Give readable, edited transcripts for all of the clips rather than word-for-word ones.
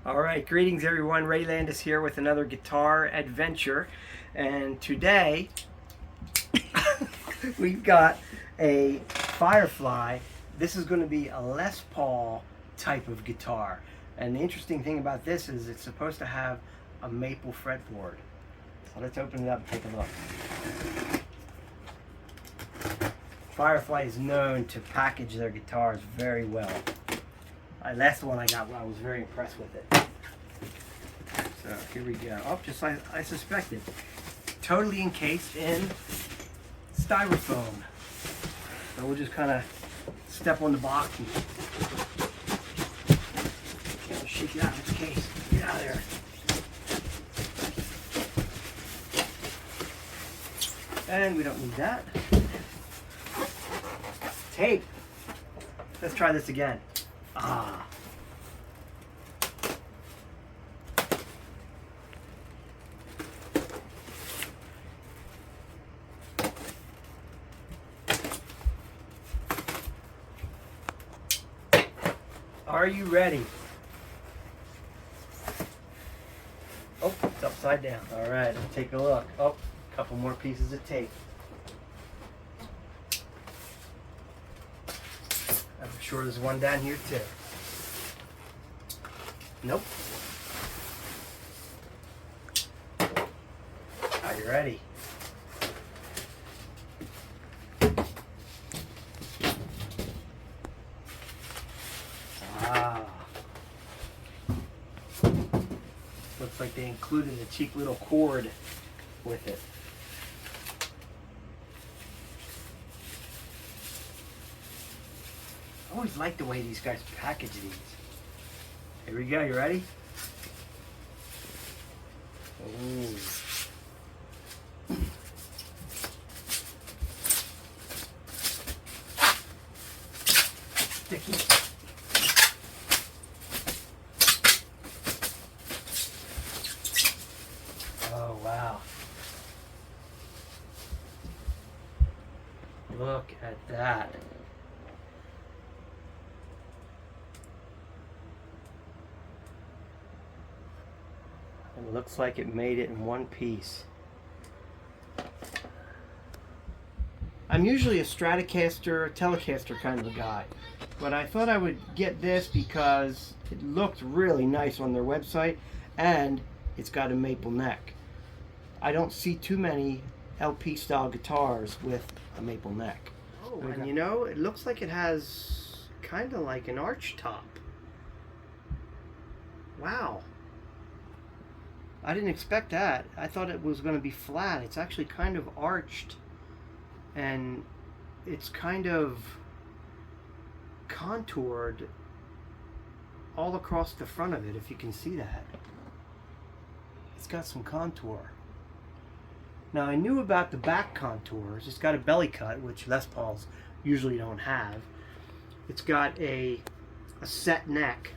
Alright, greetings everyone. Ray Landis here with another guitar adventure. And today we've got a Firefly. This is going to be a Les Paul type of guitar. And the interesting thing about this is it's supposed to have a maple fretboard. So let's open it up and take a look. Firefly is known to package their guitars very well. That's the one I got. I was very impressed with it. So here we go. Oh, just like I suspected. Totally encased in styrofoam. So we'll just kind of step on the box and shake it out of its case. Get out of there. And we don't need that. Tape. Let's try this again. Ah. Are you ready? Oh, it's upside down. All right, let's take a look. Oh, a couple more pieces of tape. I'm sure there's one down here too. Nope. Are you ready? Ah. Looks like they included a cheap little cord with it. I always like the way these guys package these. Here we go, you ready? Ooh. Sticky. Oh, wow. Look at that. It looks like it made it in one piece. I'm usually a Stratocaster, Telecaster kind of a guy, but I thought I would get this because it looked really nice on their website and it's got a maple neck. I don't see too many LP style guitars with a maple neck. Oh, and you know, it looks like it has kind of like an arch top. Wow. I didn't expect that. I thought it was going to be flat. It's actually kind of arched and it's kind of contoured all across the front of it, if you can see that. It's got some contour. Now I knew about the back contours. It's got a belly cut, which Les Pauls usually don't have. It's got a set neck.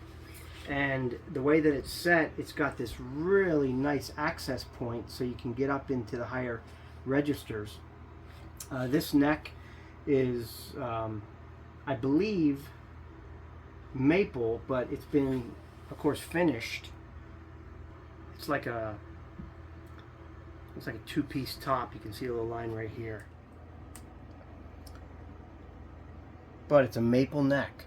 And the way that it's set, it's got this really nice access point so you can get up into the higher registers. This neck is, I believe, maple, but it's been, of course, finished. It's like a two-piece top. You can see a little line right here. But it's a maple neck.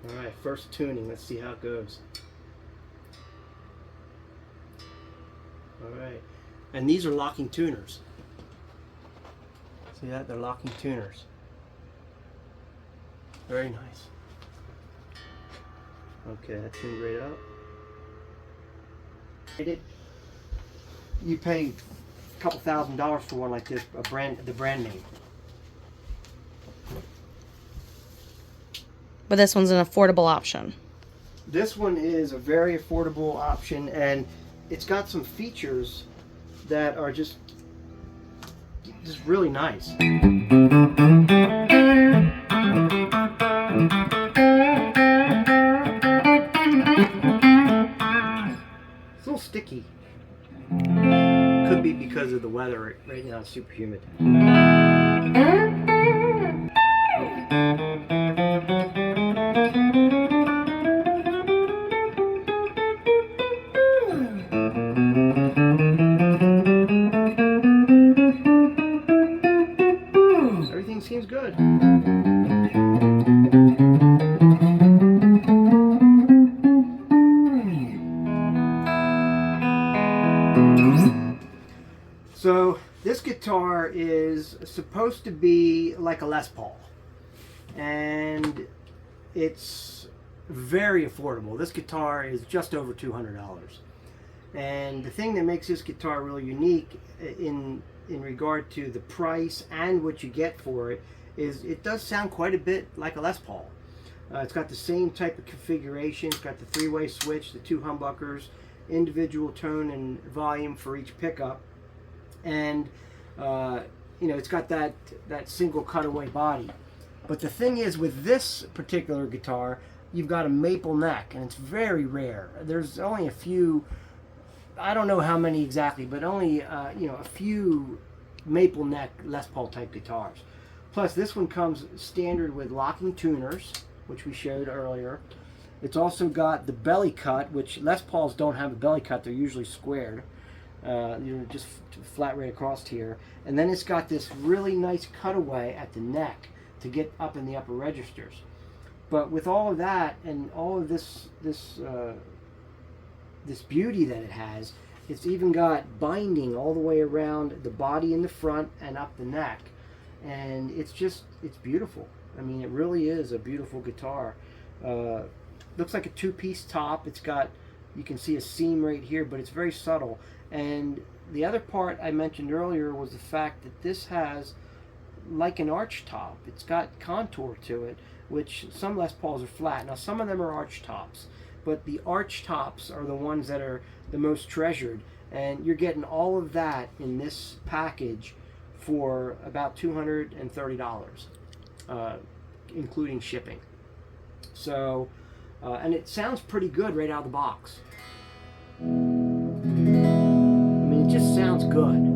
Alright, first tuning. Let's see how it goes. Alright. And these are locking tuners. See that? They're locking tuners. Very nice. Okay, that tuned right up. You pay a couple $1,000s for one like this, the brand name. But this one's an affordable option. This one is a very affordable option, and it's got some features that are just really nice. It's a little sticky. Could be because of the weather. Right now it's super humid. supposed to be like a Les Paul, and it's very affordable. This guitar is just over $200. And the thing that makes this guitar really unique in regard to the price and what you get for it is it does sound quite a bit like a Les Paul. It's got the same type of configuration. It's got the three-way switch, the two humbuckers, individual tone and volume for each pickup, and you know, it's got that single cutaway body. But the thing is, with this particular guitar, you've got a maple neck, and it's very rare. There's only a few, I don't know how many exactly, but only you know, a few maple neck Les Paul type guitars. Plus, this one comes standard with locking tuners, which we showed earlier. It's also got the belly cut, which Les Pauls don't have a belly cut. They're usually squared, you know, just flat right across here. And then it's got this really nice cutaway at the neck to get up in the upper registers. But with all of that and all of this beauty that it has, it's even got binding all the way around the body in the front and up the neck. And it's beautiful. I mean, it really is a beautiful guitar. Looks like a two-piece top. It's got, you can see a seam right here, but it's very subtle. And the other part I mentioned earlier was the fact that this has like an arch top. It's got contour to it, which some Les Pauls are flat. Now, some of them are arch tops, but the arch tops are the ones that are the most treasured. And you're getting all of that in this package for about $230, including shipping. So, and it sounds pretty good right out of the box. I mean, it just sounds good.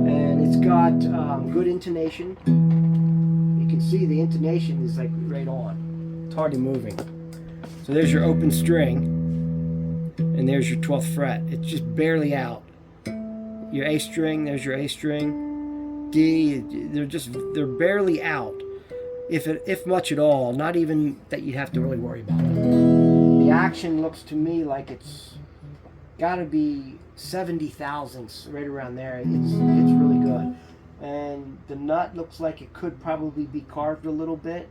And it's got good intonation. You can see the intonation is like right on. It's hardly moving. So there's your open string, and there's your 12th fret. It's just barely out. Your A string, there's your A string. D, they're barely out. If much at all, not even that you have to really worry about it. The action looks to me like it's got to be 70 thousandths, right around there. It's really good. And the nut looks like it could probably be carved a little bit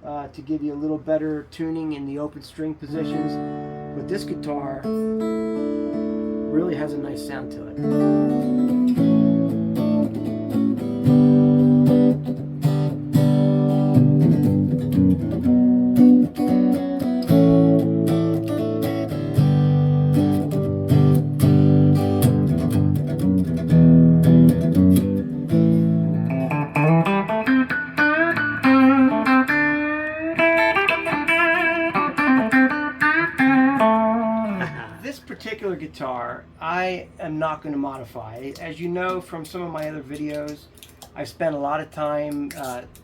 to give you a little better tuning in the open string positions. But this guitar really has a nice sound to it. Particular guitar I am not going to modify. As you know from some of my other videos, I've spent a lot of time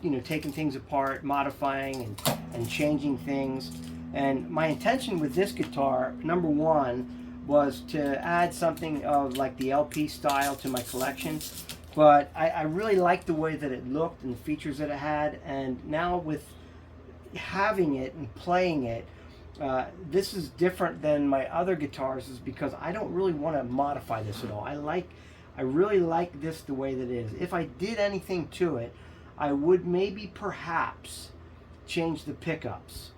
you know, taking things apart, modifying and changing things. And my intention with this guitar, number one, was to add something of like the LP style to my collection. But I really liked the way that it looked and the features that it had. And now with having it and playing it, this is different than my other guitars, is because I don't really want to modify this at all. I really like this the way that it is. If I did anything to it, I would maybe perhaps change the pickups.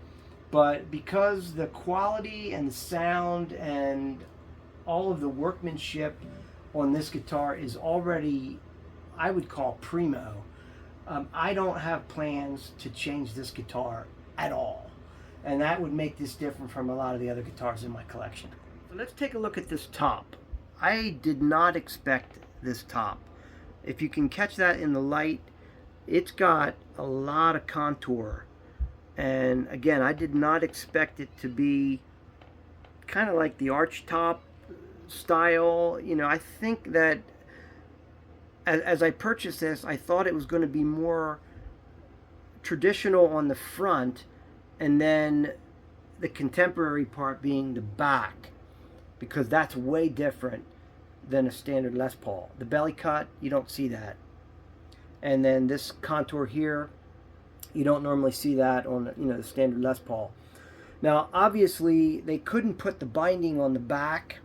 But because the quality and the sound and all of the workmanship on this guitar is already, I would call Primo, I don't have plans to change this guitar at all. And that would make this different from a lot of the other guitars in my collection. So let's take a look at this top. I did not expect this top. If you can catch that in the light, it's got a lot of contour. And again, I did not expect it to be kind of like the arch top style. You know, I think that as I purchased this, I thought it was going to be more traditional on the front, and then the contemporary part being the back, because that's way different than a standard Les Paul. The belly cut, you don't see that. And then this contour here, you don't normally see that on, you know, the standard Les Paul. Now, obviously, they couldn't put the binding on the back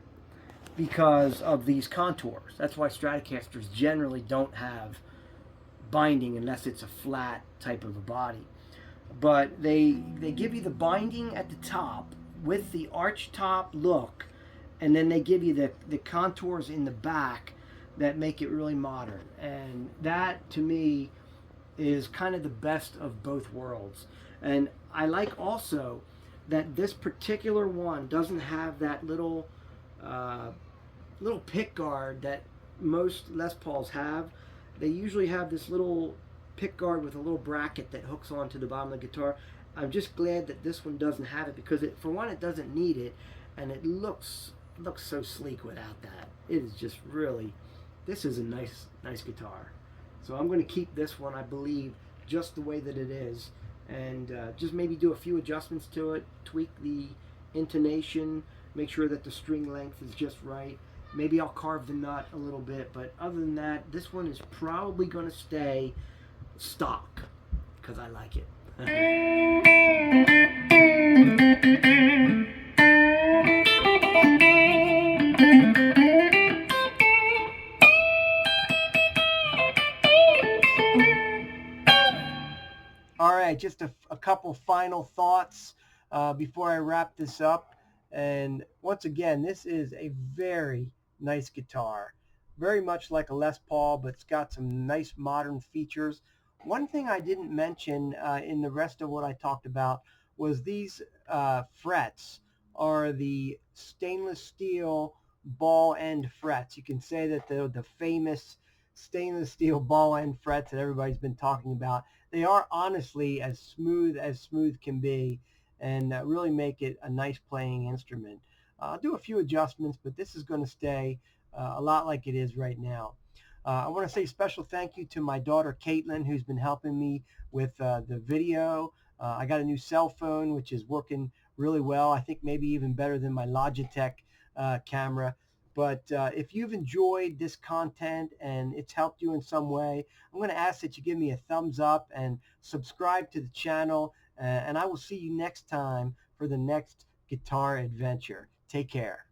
because of these contours. That's why Stratocasters generally don't have binding unless it's a flat type of a body. But they give you the binding at the top with the arch top look, and then they give you the contours in the back that make it really modern. And that to me is kind of the best of both worlds. And I like also that this particular one doesn't have that uh, little pick guard that most Les Pauls have. They usually have this little pick guard with a little bracket that hooks onto the bottom of the guitar. I'm just glad that this one doesn't have it, because for one, it doesn't need it, and it looks so sleek without that. It is just really, this is a nice guitar. So I'm going to keep this one, I believe, just the way that it is, and just maybe do a few adjustments to it, tweak the intonation, make sure that the string length is just right. Maybe I'll carve the nut a little bit, but other than that, this one is probably going to stay stock because I like it. All right, just a couple final thoughts before I wrap this up. And once again, this is a very nice guitar. Very much like a Les Paul, but it's got some nice modern features. One thing I didn't mention in the rest of what I talked about was these frets are the stainless steel ball end frets. You can say that the famous stainless steel ball end frets that everybody's been talking about. They are honestly as smooth can be, and really make it a nice playing instrument. I'll do a few adjustments, but this is going to stay a lot like it is right now. I want to say a special thank you to my daughter Caitlin, who's been helping me with the video. I got a new cell phone, which is working really well. I think maybe even better than my Logitech camera. But if you've enjoyed this content and it's helped you in some way, I'm going to ask that you give me a thumbs up and subscribe to the channel. And I will see you next time for the next guitar adventure. Take care.